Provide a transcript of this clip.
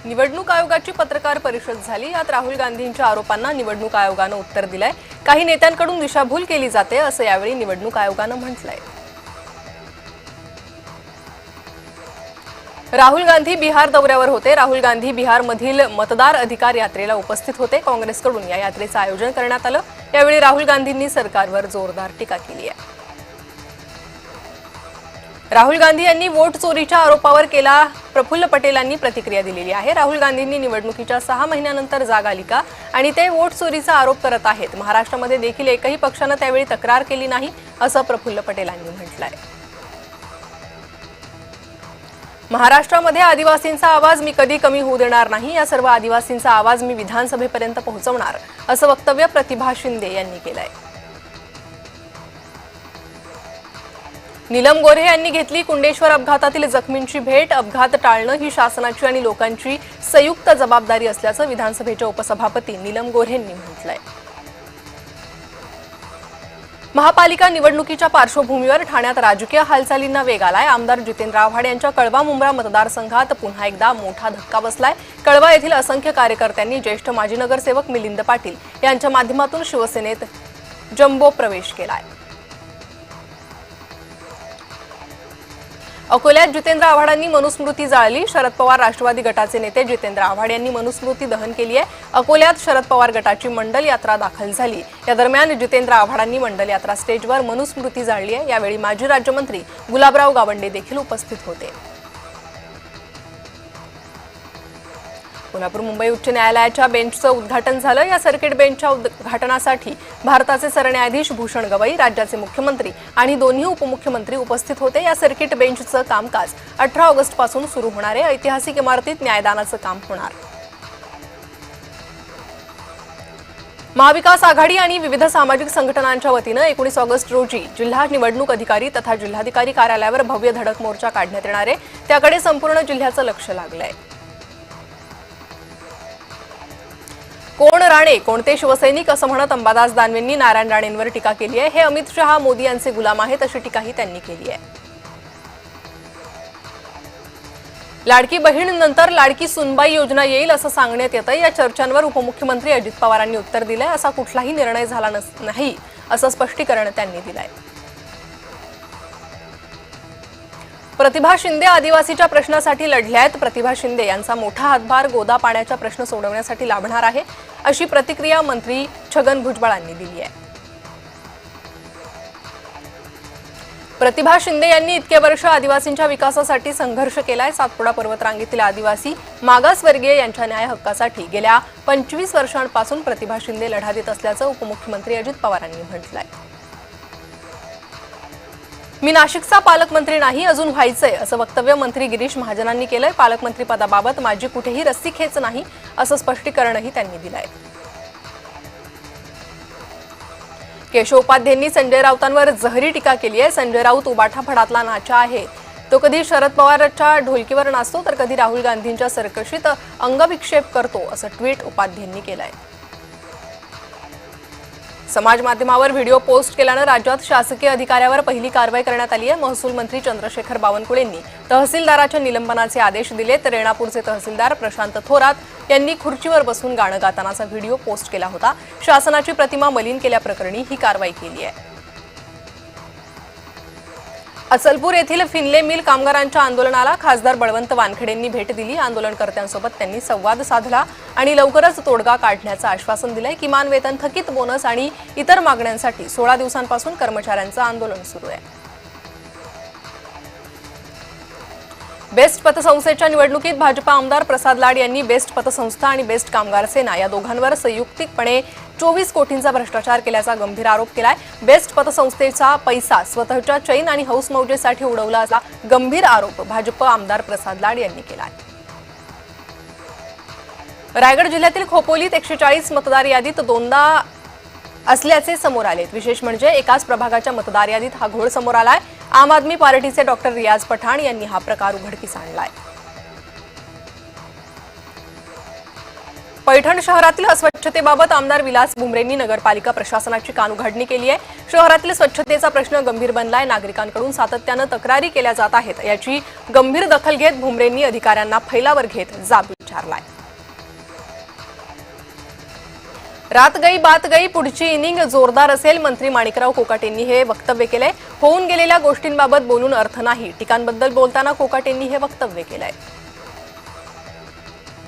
निवडणूक आयोगाची पत्रकार परिषद झाली। यात राहुल गांधींच्या आरोपांना निवडणूक आयोगाने उत्तर दिलंय। काही नेत्यांकडून दिशाभूल केली जाते असं यावेळी निवडणूक आयोगाने म्हटलंय। राहुल गांधी बिहार दौऱ्यावर होते। राहुल गांधी बिहारमधील मतदार अधिकार यात्रेला उपस्थित होते। काँग्रेसकडून या यात्रेचं आयोजन करण्यात आलं। यावेळी राहुल गांधींनी सरकारवर जोरदार टीका केली आहे। राहुल गांधी यांनी वोट चोरीच्या आरोपावर केला प्रफुल्ल पटेलांनी प्रतिक्रिया दिलेली आहे। राहुल गांधींनी निवडणुकीच्या 6 महिन्यानंतर जाग आली का आणि ते वोट चोरीचा आरोप करत आहेत। महाराष्ट्रामध्ये देखील एकही पक्षाने त्यावेळी तक्रार केली नाही असं प्रफुल्ल पटेलांनी म्हटलंय। महाराष्ट्रामध्ये आदिवासींचा आवाज मी कधी कमी होऊ देणार नाही। या सर्व आदिवासींचा आवाज मी विधानसभेपर्यंत पोहोचवणार असं वक्तव्य प्रतिभा शिंदे यांनी केलंय। नीलम गोऱ्हे यांनी घेतली कुंडेश्वर अपघातातील जखमींची भेट। अपघात टाळणं ही शासनाची आणि लोकांची संयुक्त जबाबदारी असल्याचं विधानसभेच्या उपसभापती नीलम गोऱ्हेंनी म्हटलंय। महापालिका निवडणुकीच्या पार्श्वभूमीवर ठाण्यात राजकीय हालचालींना वेग आलाय। आमदार जितेंद्र आव्हाड यांच्या कळवा मुंब्रा मतदारसंघात पुन्हा एकदा मोठा धक्का बसलाय। कळवा येथील असंख्य कार्यकर्त्यांनी ज्येष्ठ माजी नगरसेवक मिलिंद पाटील यांच्या माध्यमातून शिवसेनेत जम्बो प्रवेश केलाय। अकोल्यात जितेंद्र आव्हाडांनी मनुस्मृती जाळली। शरद पवार राष्ट्रवादी गटाचे नेते जितेंद्र आव्हाड यांनी मनुस्मृती दहन केली आहे। अकोल्यात शरद पवार गटाची मंडल यात्रा दाखल झाली। या दरम्यान जितेंद्र आव्हाडांनी मंडल यात्रा स्टेजवर मनुस्मृती जाळली आहे। यावेळी माजी राज्यमंत्री गुलाबराव गावंडे देखील उपस्थित होते। कोल्हापूर मुंबई उच्च न्यायालयाच्या बेंचचं उद्घाटन झालं। या सर्किट बेंचच्या उद्घाटनासाठी भारताचे सरन्यायाधीश भूषण गवई, राज्याचे मुख्यमंत्री आणि दोन्ही उपमुख्यमंत्री उपस्थित होते। या सर्किट बेंचचं कामकाज 18 ऑगस्ट पासून सुरू होणार आहे। ऐतिहासिक इमारतीत न्यायदानाचं काम होणार। महाविकास आघाडी आणि विविध सामाजिक संघटनांच्या वतीनं 19 ऑगस्ट रोजी जिल्हा निवडणूक अधिकारी तथा जिल्हाधिकारी कार्यालयावर भव्य धडक मोर्चा काढण्यात येणार आहे। त्याकडे संपूर्ण जिल्ह्याचं लक्ष लागलंय। कोण राणे कोणते शिवसैनिक असं म्हणत अंबादास दानवेंनी नारायण राणेंवर टीका केली आहे। हे अमित शहा मोदी यांचे गुलाम आहेत अशी टीकाही त्यांनी केली आहे। लाडकी बहीण नंतर लाडकी सुनबाई योजना येईल असं सांगण्यात येतं। या चर्चांवर उपमुख्यमंत्री अजित पवारांनी उत्तर दिलंय। असा कुठलाही निर्णय झाला नाही असं स्पष्टीकरण त्यांनी दिलंय। प्रतिभा शिंदे आदिवासीच्या प्रश्नासाठी लढल्या आहेत। प्रतिभा शिंदे यांचा मोठा हातभार गोदा पाण्याचा प्रश्न सोडवण्यासाठी लाभणार आहे अशी प्रतिक्रिया मंत्री छगन भुजबळांनी दिली आहे। प्रतिभा शिंदे यांनी इतके वर्ष आदिवासींच्या विकासासाठी संघर्ष केलाय। सातपुडा पर्वतरांगेतील आदिवासी मागासवर्गीय यांच्या न्याय हक्कासाठी गेल्या 25 वर्षांपासून प्रतिभा शिंदे लढा देत असल्याचं उपमुख्यमंत्री अजित पवारांनी म्हटलंय। मी नाशिकचा पालकमंत्री नाही, अजून व्हायचंय असं वक्तव्य मंत्री गिरीश महाजनांनी केलंय। पालकमंत्री पदाबाबत माझी कुठेही रस्सीखेच नाही असं स्पष्टीकरणही त्यांनी दिलंय। केशव उपाध्यायांनी संजय राऊतांवर जहरी टीका केली आहे। संजय राऊत उबाठा फडातला नाचा आहे। तो कधी शरद पवारांच्या ढोलकीवर नाचतो तर कधी राहुल गांधींच्या सरकशीत अंगविक्षेप करतो असं ट्विट उपाध्यायांनी केलंय। समाज माध्यमावर व्हिडिओ पोस्ट केल्यानं राज्यात शासकीय अधिकाऱ्यावर पहिली कारवाई करण्यात आली आहे। महसूल मंत्री चंद्रशेखर बावनकुळेंनी तहसीलदाराच्या निलंबनाचे आदेश दिले तर रेणापूरचे तहसीलदार प्रशांत थोरात यांनी खुर्चीवर बसून गाणं गातानाचा व्हिडिओ पोस्ट केला होता। शासनाची प्रतिमा मलिन केल्याप्रकरणी ही कारवाई केली आहे। अचलपूर येथील फिनले मिल कामगारांच्या आंदोलनाला खासदार बळवंत वानखेडेंनी भेट दिली। आंदोलनकर्त्यांसोबत त्यांनी संवाद साधला आणि लवकरच तोडगा काढण्याचं आश्वासन दिलंय। किमान वेतन, थकीत बोनस आणि इतर मागण्यांसाठी 16 दिवसांपासून कर्मचाऱ्यांचं आंदोलन सुरू आहे। बेस्ट पतसंस्थेच्या निवडणुकीत भाजपा आमदार प्रसाद लाड यांनी बेस्ट पतसंस्था आणि बेस्ट कामगार सेना या दोघांवर संयुक्तिकपणे 24 कोटींचा भ्रष्टाचार केल्याचा गंभीर आरोप केलाय। बेस्ट पतसंस्थेचा पैसा स्वतःच्या चैन आणि हौस मौजेसाठी उडवला असा गंभीर आरोप भाजप आमदार प्रसाद लाड यांनी केलाय। रायगड जिल्ह्यातील खोपोलीत 140 मतदार यादीत दोनदा असल्याचे समोर आले। विशेष म्हणजे एकाच प्रभागाच्या मतदार यादीत हा घोळ समोर आलाय। आम आदमी पार्टीचे डॉक्टर रियाज पठाण यांनी हा प्रकार उघडकीस आणलाय। पैठण शहरातील अस्वच्छतेबाबत आमदार विलास भुमरेंनी नगरपालिका प्रशासनाची कानउघाडणी केली आहे। शहरातील स्वच्छतेचा प्रश्न गंभीर बनलाय। नागरिकांकडून सातत्याने तक्रारी केल्या जात आहेत। याची गंभीर दखल घेत भुमरेंनी अधिकाऱ्यांना फैलावर घेत जाब विचारलाय। रात गई बात गई, पुढची इनिंग जोरदार असेल। मंत्री माणिकराव कोकाटेंनी हे वक्तव्य केलंय। होऊन गेलेल्या गोष्टींबाबत बोलून अर्थ नाही, टीकांबद्दल बोलताना कोकाटेंनी हे वक्तव्य केलंय।